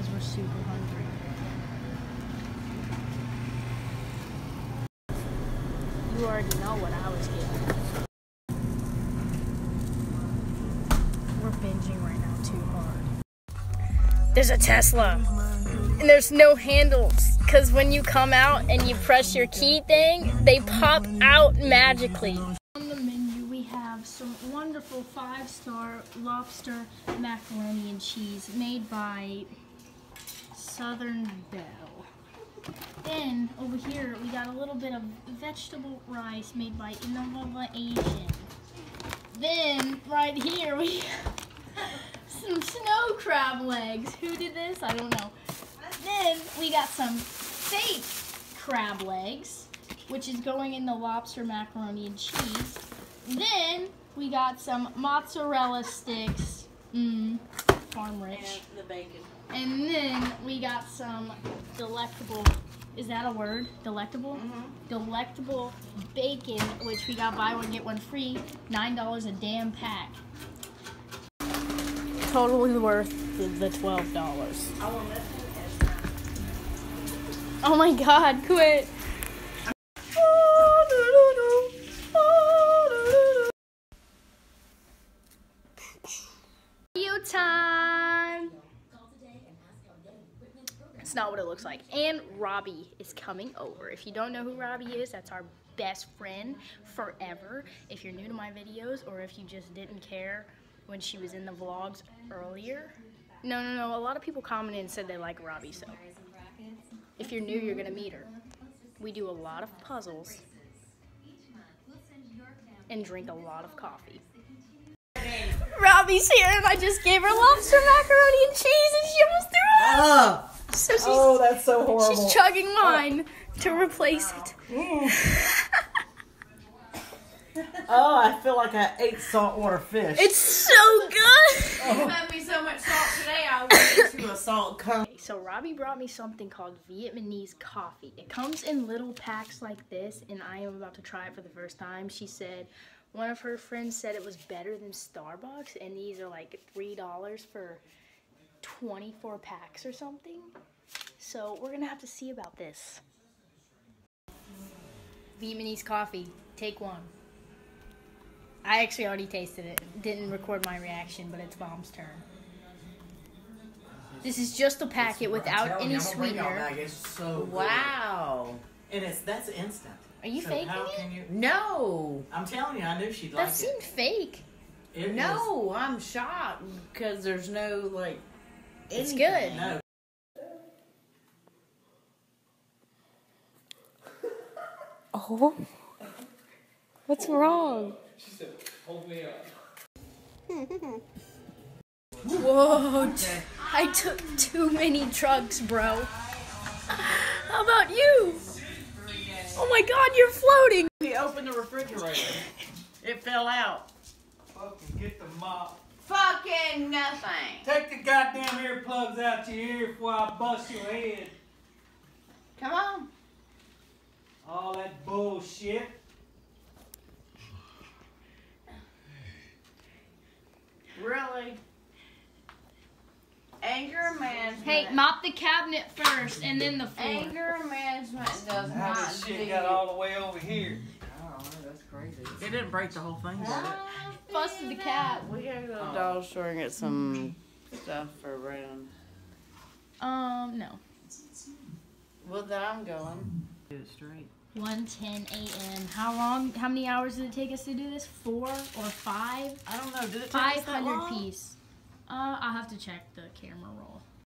because we're super hungry. You already know what I was getting. We're binging right now too hard. There's a Tesla, and there's no handles, because when you come out and you press your key thing, they pop out magically. On the menu, we have some wonderful 5-star lobster macaroni and cheese made by Southern Belle. Then, over here, we got a little bit of vegetable rice made by Innova Asian. Then, right here, we have some snow crab legs. Who did this? I don't know. Then, we got some fake crab legs, which is going in the lobster macaroni and cheese. Then, we got some mozzarella sticks. Farm rich. And the bacon. And then we got some delectable, is that a word? Delectable? Delectable bacon, which we got buy one, get one free, $9 a damn pack. Totally worth the $12. Oh my God, quit. Video time. That's not what it looks like. And Robbie is coming over. If you don't know who Robbie is, that's our best friend forever. If you're new to my videos, or if you just didn't care when she was in the vlogs earlier. No. A lot of people commented and said they like Robbie, so if you're new, you're gonna meet her. We do a lot of puzzles and drink a lot of coffee. Robbie's here, and I just gave her lobster macaroni and cheese, and she almost threw up. So that's so horrible. She's chugging mine to replace it. Oh, I feel like I ate saltwater fish. It's so good. You fed me so much salt today, I went into a salt cone. So Robbie brought me something called Vietnamese coffee. It comes in little packs like this, and I am about to try it for the first time. She said one of her friends said it was better than Starbucks, and these are like $3 for 24 packs or something. So we're gonna have to see about this. Vietnamese coffee, take one. I actually already tasted it. Didn't record my reaction, but it's Mom's turn. This is just a packet without any sweetener. It's so Wow. good. And that's instant. Are you So faking how it? can you? No. I'm telling you, I knew she'd like That it. seemed fake. It No, I'm shocked because there's no, like, It's anything. good. is- no. Oh. What's wrong? She said, hold me up. Whoa. I took too many drugs, bro. How about you? Oh my God, you're floating. We opened the refrigerator. It fell out. Fucking get the mop. Fucking nothing. Take the goddamn earplugs out your ear before I bust your head. Come on. All that bullshit. Really? Anger management. Hey, mop the cabinet first and then the floor. Anger management does How not this do shit got all the way over here. Oh, that's crazy. It didn't break the whole thing, did it? Busted the cat. We gotta go to the dollar store and get some stuff for Brandon. No. Well, then I'm going. Get it straight. 1:10 a.m. How many hours did it take us to do this? 4 or 5? I don't know. Did it take us that 500 long? piece. I'll have to check the camera roll.